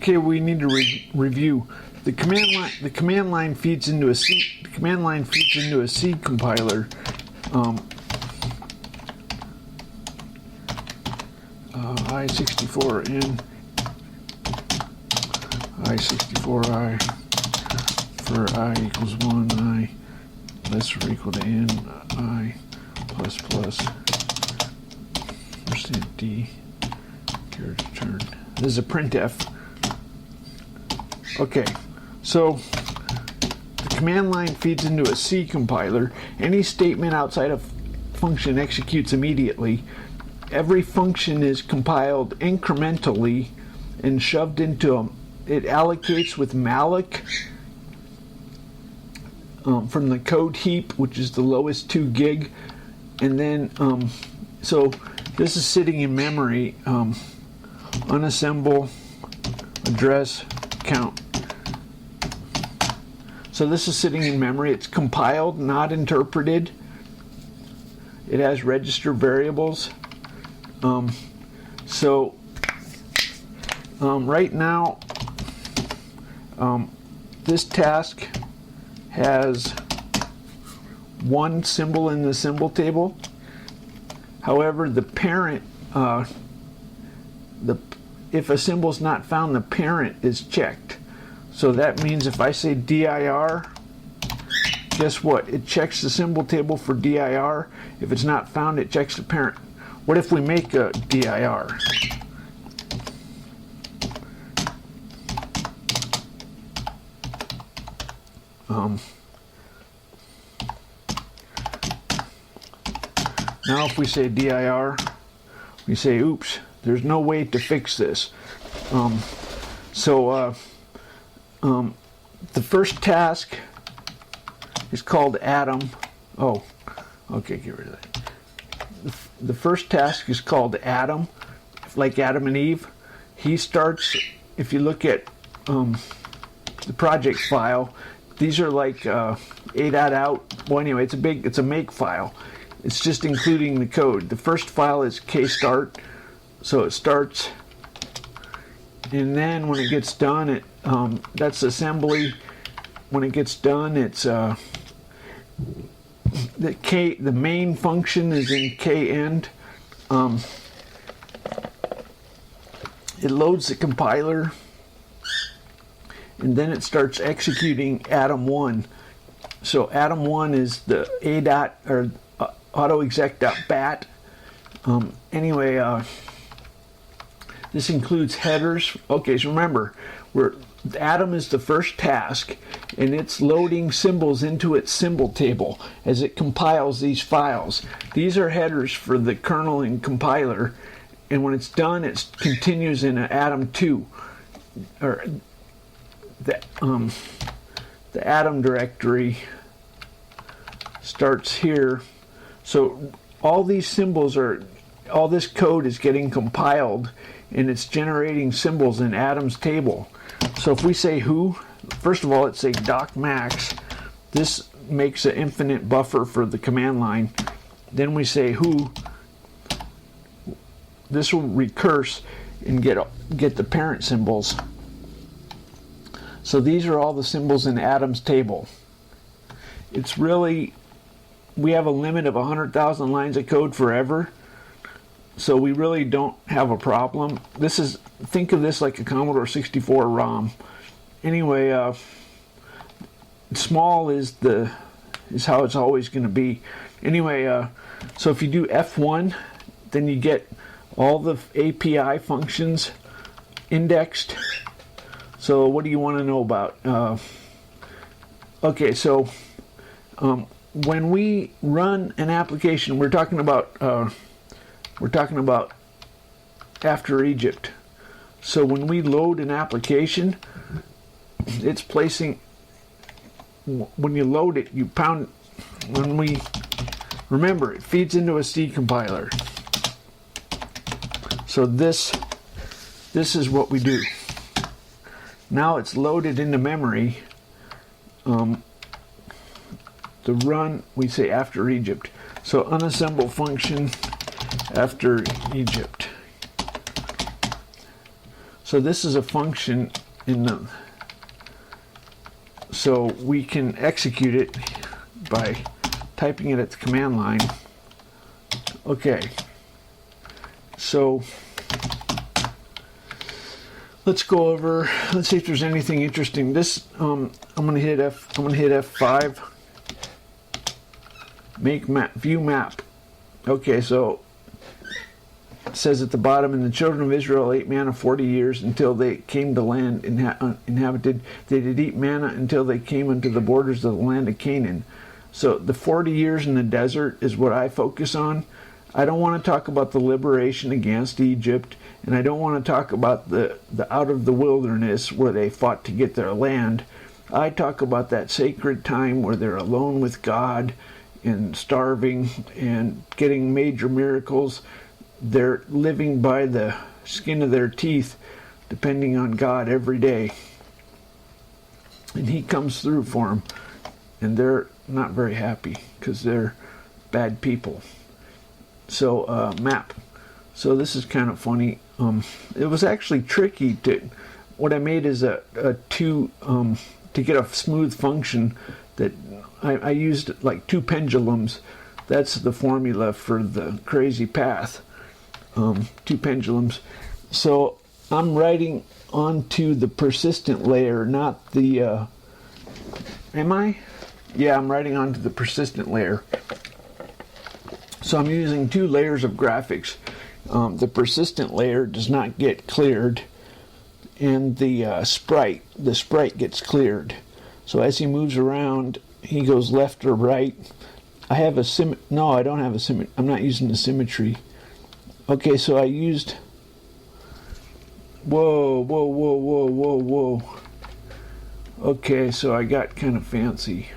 Okay, we need to review. The command line feeds into a C. The command line feeds into a C compiler. I64N I64I for I equals 1 I less or equal to N I plus %D character return. This is a printf. Okay, so the command line feeds into a C compiler. Any statement outside of function executes immediately. Every function is compiled incrementally and shoved into it allocates with malloc from the code heap, which is the lowest 2 gig, and then so this is sitting in memory. Unassemble address count. So this is sitting in memory. It's compiled, not interpreted. It has register variables. Right now, this task has one symbol in the symbol table. However, the parent, if a symbol is not found, the parent is checked. So that means if I say dir, guess what? It checks the symbol table for dir. If it's not found, it checks the parent. What if we make a dir? Now if we say dir, we say, oops, there's no way to fix this. The first task is called Adam. Oh, okay, get rid of that. The first task is called Adam, like Adam and Eve. He starts, if you look at the project file, these are like a.out. Well, anyway, it's a make file. It's just including the code. The first file is kstart, so it starts, and then when it gets done, that's assembly. When it gets done, it's the main function is in kend. It loads the compiler, and then it starts executing Adam1. So Adam1 is the a. or autoexec.bat. This includes headers. Okay, so remember, Adam is the first task, and it's loading symbols into its symbol table as it compiles these files. These are headers for the kernel and compiler, and when it's done, it continues in an Adam2, or the Adam directory starts here. So all these symbols all this code is getting compiled, and it's generating symbols in Adam's table. So if we say who, first of all, let's say docmax. This makes an infinite buffer for the command line. Then we say who. This will recurse and get the parent symbols. So these are all the symbols in Adam's table. It's really, we have a limit of 100,000 lines of code forever, so we really don't have a problem. Think of this like a Commodore 64 ROM. Anyway, small is how it's always going to be. Anyway, so if you do F1, then you get all the API functions indexed. So what do you want to know about? Okay, so when we run an application, we're talking about after Egypt. So when we load an application, it's placing. When you load it, you pound. Remember, it feeds into a C compiler. So this is what we do. Now it's loaded into memory. The run, we say after Egypt. So unassemble function after Egypt. So this is a function in the, so we can execute it by typing it at the command line. Okay, so let's go over, let's see if there's anything interesting. This, I'm gonna hit F5, make map, view map. Okay, so it says at the bottom, and the children of Israel ate manna 40 years until they came to land inhabited. They did eat manna until they came unto the borders of the land of Canaan. So the 40 years in the desert is what I focus on. I don't want to talk about the liberation against Egypt, and I don't want to talk about the out of the wilderness where they fought to get their land. I talk about that sacred time where they're alone with God and starving and getting major miracles. They're living by the skin of their teeth, depending on God every day. And He comes through for them. And they're not very happy because they're bad people. So, map. So this is kind of funny. It was actually tricky to, what I made is to get a smooth function that I used like two pendulums. That's the formula for the crazy path. Two pendulums. So I'm writing onto the persistent layer, not the, am I? Yeah, I'm writing onto the persistent layer. So I'm using two layers of graphics. The persistent layer does not get cleared, and the sprite gets cleared. So as he moves around, he goes left or right. I have a no, I don't have a symmetry. I'm not using the symmetry. Okay, so I used, whoa. Okay, so I got kind of fancy.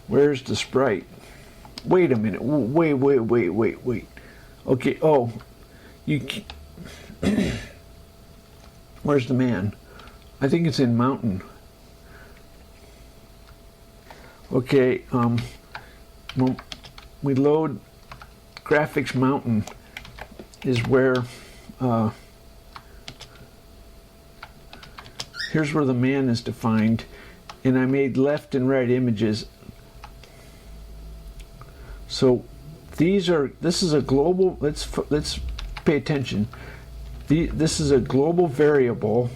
Where's the sprite? Wait a minute. Wait. Okay, oh, where's the man? I think it's in mountain. Okay, when we load graphics mountain is where, here's where the man is defined, and I made left and right images. So this is a global, let's pay attention. This is a global variable.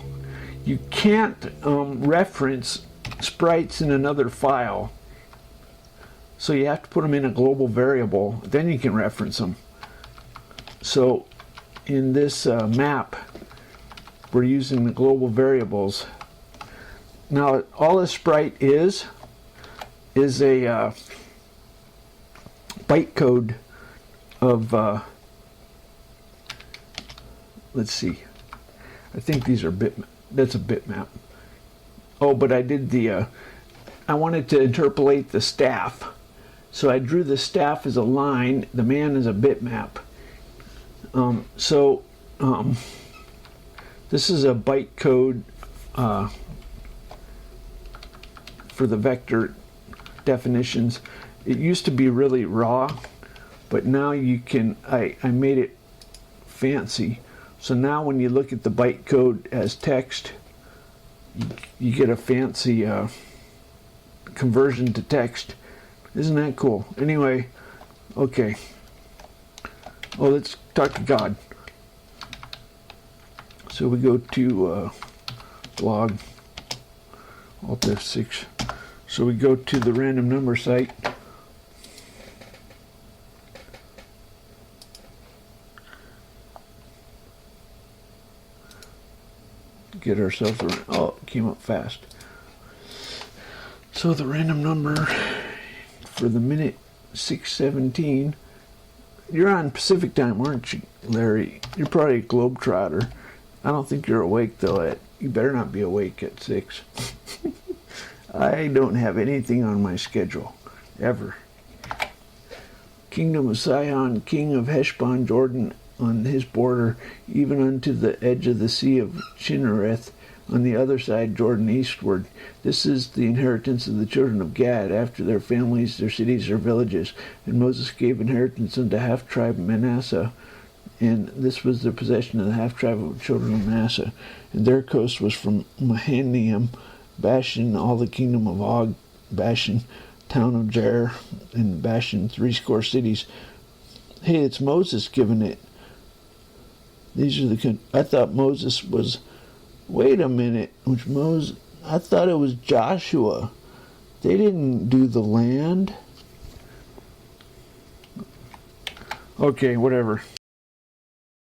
You can't reference sprites in another file. So you have to put them in a global variable, then you can reference them. So in this map, we're using the global variables. Now all a sprite is a bytecode of, let's see, I think these are that's a bitmap. Oh, but I did I wanted to interpolate the staff. So I drew the staff as a line, the man as a bitmap. This is a bytecode for the vector definitions. It used to be really raw, but now you can, I made it fancy. So now when you look at the bytecode as text, you get a fancy conversion to text. Isn't that cool? Anyway, okay. Oh, let's talk to God. So we go to blog, Alt F6. So we go to the random number site. Get ourselves a, oh, it came up fast. So the random number for the minute 6:17. You're on Pacific time, aren't you, Larry? You're probably a globetrotter. I don't think you're awake though. You better not be awake at 6. I don't have anything on my schedule ever. Kingdom of Sihon, king of Heshbon, Jordan, on his border, even unto the edge of the sea of Chinnereth, on the other side Jordan eastward. This is the inheritance of the children of Gad, after their families, their cities, their villages. And Moses gave inheritance unto half tribe Manasseh, and this was the possession of the half-tribe of children of Manasseh. And their coast was from Mahanaim, Bashan, all the kingdom of Og, Bashan, town of Jair, and Bashan, 80 cities. Hey, it's Moses giving it. These are the. I thought Moses was. Wait a minute, which Moses? I thought it was Joshua. They didn't do the land. Okay, whatever.